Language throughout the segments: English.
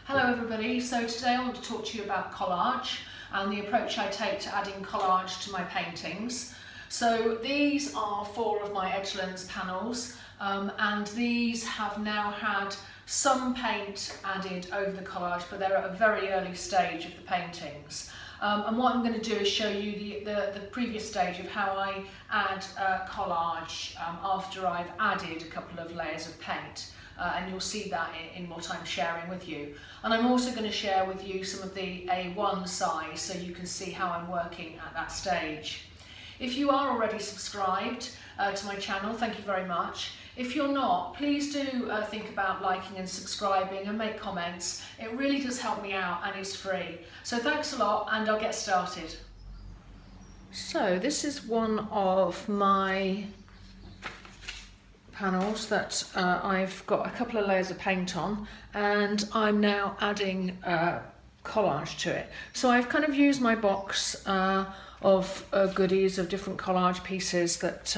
Hello everybody, so today I want to talk to you about collage and the approach I take to adding collage to my paintings. So these are 4 of my Edgelands panels and these have now had some paint added over the collage, but they're at a very early stage of the paintings. And what I'm going to do is show you the previous stage of how I add collage after I've added a couple of layers of paint. And you'll see that in what I'm sharing with you. And I'm also going to share with you some of the A1 size so you can see how I'm working at that stage. If you are already subscribed to my channel, thank you very much. If you're not, please do think about liking and subscribing and make comments. It really does help me out and is free. So thanks a lot and I'll get started. So this is one of my panels that I've got a couple of layers of paint on, and I'm now adding collage to it. So I've kind of used my box of goodies of different collage pieces that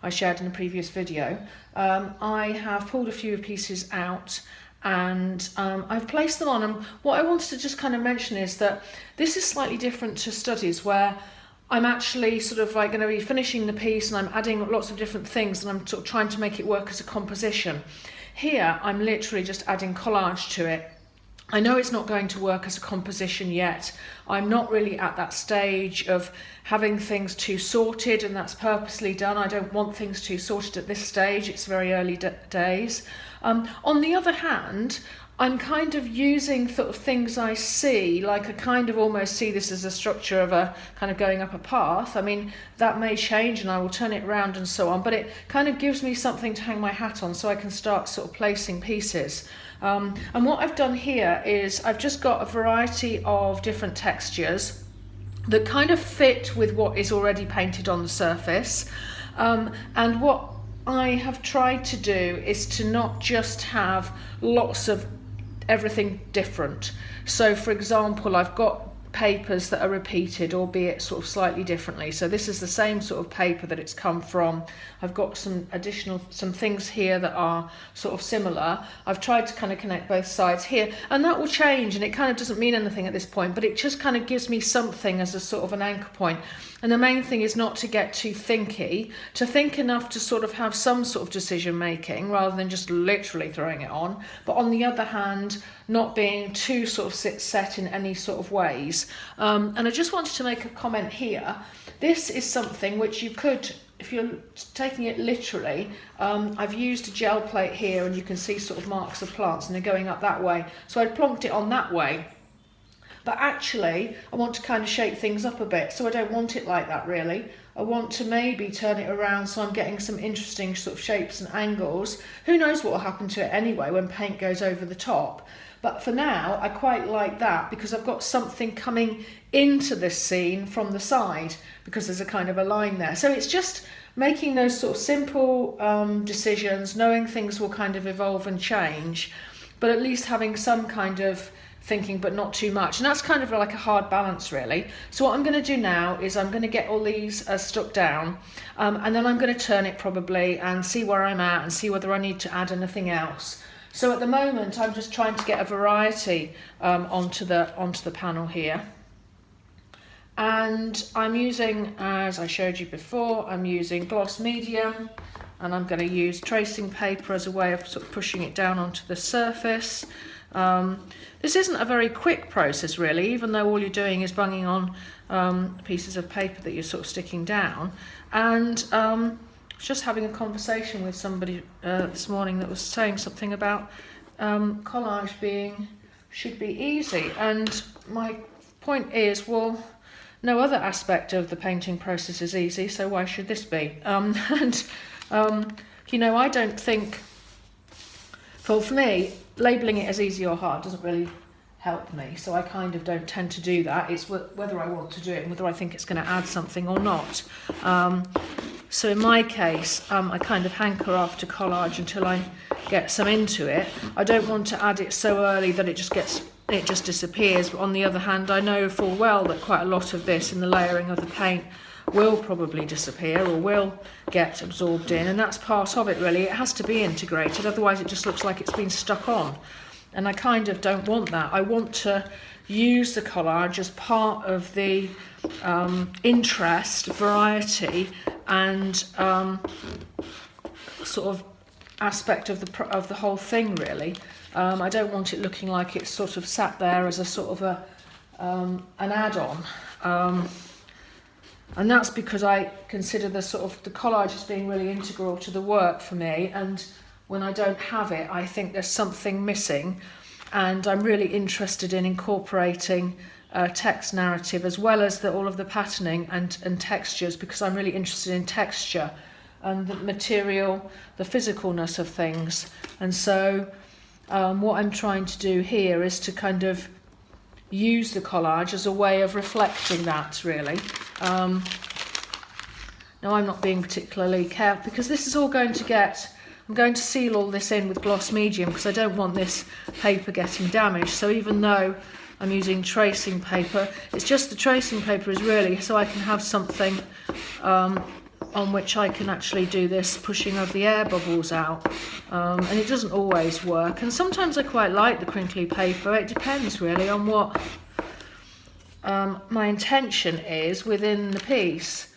I shared in a previous video. I have pulled a few pieces out and I've placed them on, and what I wanted to just kind of mention is that this is slightly different to studies where I'm actually sort of like going to be finishing the piece and I'm adding lots of different things and I'm sort of trying to make it work as a composition. Here I'm literally just adding collage to it. I know it's not going to work as a composition yet. I'm not really at that stage of having things too sorted, and that's purposely done. I don't want things too sorted at this stage. It's very early days. On the other hand, I'm kind of using sort of things I see, like I kind of almost see this as a structure of a kind of going up a path. I mean, that may change and I will turn it around and so on, but it kind of gives me something to hang my hat on so I can start sort of placing pieces. And what I've done here is I've just got a variety of different textures that kind of fit with what is already painted on the surface. And what I have tried to do is to not just have lots of everything different. So for example, I've got papers that are repeated, albeit sort of slightly differently. So this is the same sort of paper that it's come from. I've got some things here that are sort of similar. I've tried to kind of connect both sides here, and that will change, and it kind of doesn't mean anything at this point, but it just kind of gives me something as a sort of an anchor point. And the main thing is not to get too thinky, to think enough to sort of have some sort of decision making rather than just literally throwing it on, but on the other hand not being too sort of set in any sort of ways. And I just wanted to make a comment here. This is something which you could, if you're taking it literally, I've used a gel plate here and you can see sort of marks of plants and they're going up that way. So I plonked it on that way. But actually, I want to kind of shape things up a bit, so I don't want it like that really. I want to maybe turn it around so I'm getting some interesting sort of shapes and angles. Who knows what will happen to it anyway when paint goes over the top. But for now, I quite like that because I've got something coming into this scene from the side because there's a kind of a line there. So it's just making those sort of simple decisions, knowing things will kind of evolve and change, but at least having some kind of thinking, but not too much. And that's kind of like a hard balance really. So what I'm going to do now is I'm going to get all these stuck down and then I'm going to turn it probably and see where I'm at and see whether I need to add anything else. So at the moment I'm just trying to get a variety onto the panel here. And I'm using, as I showed you before, I'm using gloss medium, and I'm going to use tracing paper as a way of sort of pushing it down onto the surface. This isn't a very quick process really, even though all you're doing is bunging on pieces of paper that you're sort of sticking down. And I was just having a conversation with somebody this morning that was saying something about collage should be easy, and my point is, well, no other aspect of the painting process is easy, so why should this be? You know, I don't think, for me, labelling it as easy or hard doesn't really help me, so I kind of don't tend to do that. It's whether I want to do it and whether I think it's going to add something or not. So in my case, I kind of hanker after collage until I get some into it. I don't want to add it so early that it just disappears, but on the other hand, I know full well that quite a lot of this in the layering of the paint will probably disappear or will get absorbed in, and that's part of it really. It has to be integrated, otherwise it just looks like it's been stuck on. And I kind of don't want that. I want to use the collage as part of the interest, variety, and sort of aspect of the whole thing, really. I don't want it looking like it's sort of sat there as a sort of an add-on. And that's because I consider the collage as being really integral to the work for me, and when I don't have it, I think there's something missing, and I'm really interested in incorporating text narrative as well as all of the patterning and textures, because I'm really interested in texture and the material, the physicalness of things. And so what I'm trying to do here is to kind of use the collage as a way of reflecting that, really. Now, I'm not being particularly careful because this is all going to get, I'm going to seal all this in with gloss medium because I don't want this paper getting damaged. So even though I'm using tracing paper, it's just the tracing paper is really so I can have something on which I can actually do this pushing of the air bubbles out. And it doesn't always work, and sometimes I quite like the crinkly paper. It depends really on what my intention is within the piece.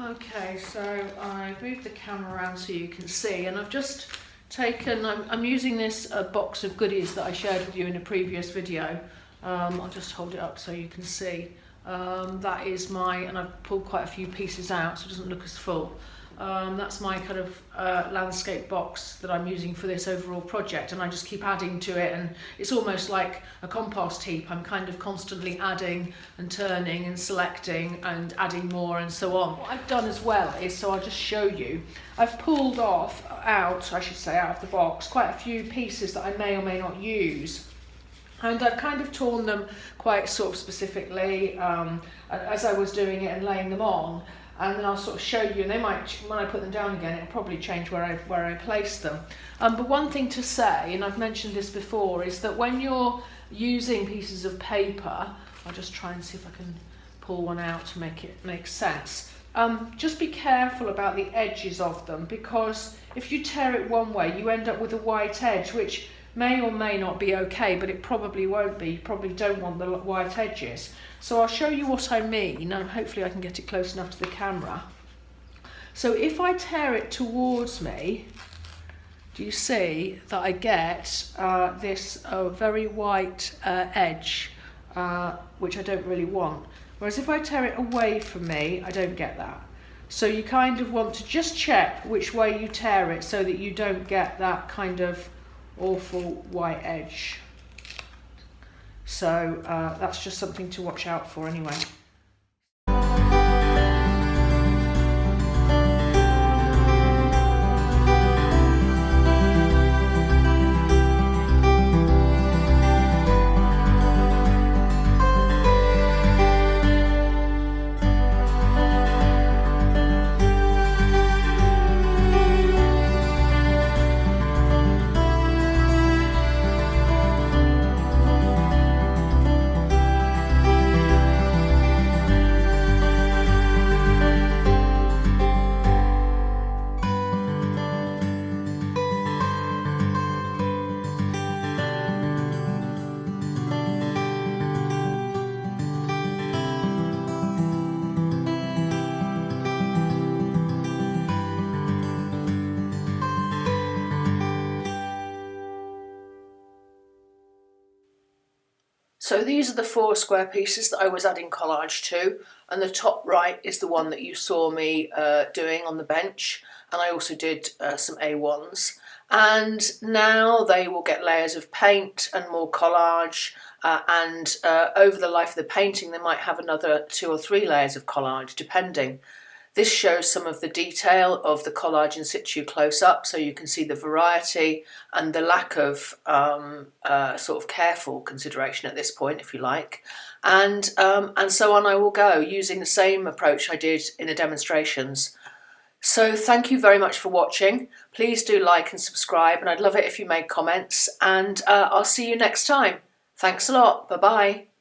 Okay, so I moved the camera around so you can see, and I've just taken, I'm using this box of goodies that I shared with you in a previous video. I'll just hold it up so you can see. That is and I've pulled quite a few pieces out so it doesn't look as full. That's my kind of landscape box that I'm using for this overall project, and I just keep adding to it, and it's almost like a compost heap. I'm kind of constantly adding and turning and selecting and adding more and so on. What I've done as well is, so I'll just show you, I've pulled out of the box quite a few pieces that I may or may not use. And I've kind of torn them quite sort of specifically as I was doing it and laying them on. And then I'll sort of show you, and they might, when I put them down again, it'll probably change where I place them. But one thing to say, and I've mentioned this before, is that when you're using pieces of paper, I'll just try and see if I can pull one out to make it make sense. Just be careful about the edges of them, because if you tear it one way, you end up with a white edge, which may or may not be okay, but it probably won't be. You probably don't want the white edges. So I'll show you what I mean, and hopefully I can get it close enough to the camera. So if I tear it towards me, do you see that I get this very white edge, which I don't really want. Whereas if I tear it away from me, I don't get that. So you kind of want to just check which way you tear it so that you don't get that kind of awful white edge. So that's just something to watch out for anyway. So these are the 4 square pieces that I was adding collage to, and the top right is the one that you saw me doing on the bench, and I also did some A1s. And now they will get layers of paint and more collage, and over the life of the painting they might have another 2 or 3 layers of collage depending. This shows some of the detail of the collage in situ close up, so you can see the variety and the lack of sort of careful consideration at this point, if you like. And so on I will go, using the same approach I did in the demonstrations. So thank you very much for watching. Please do like and subscribe, and I'd love it if you made comments, and I'll see you next time. Thanks a lot. Bye-bye.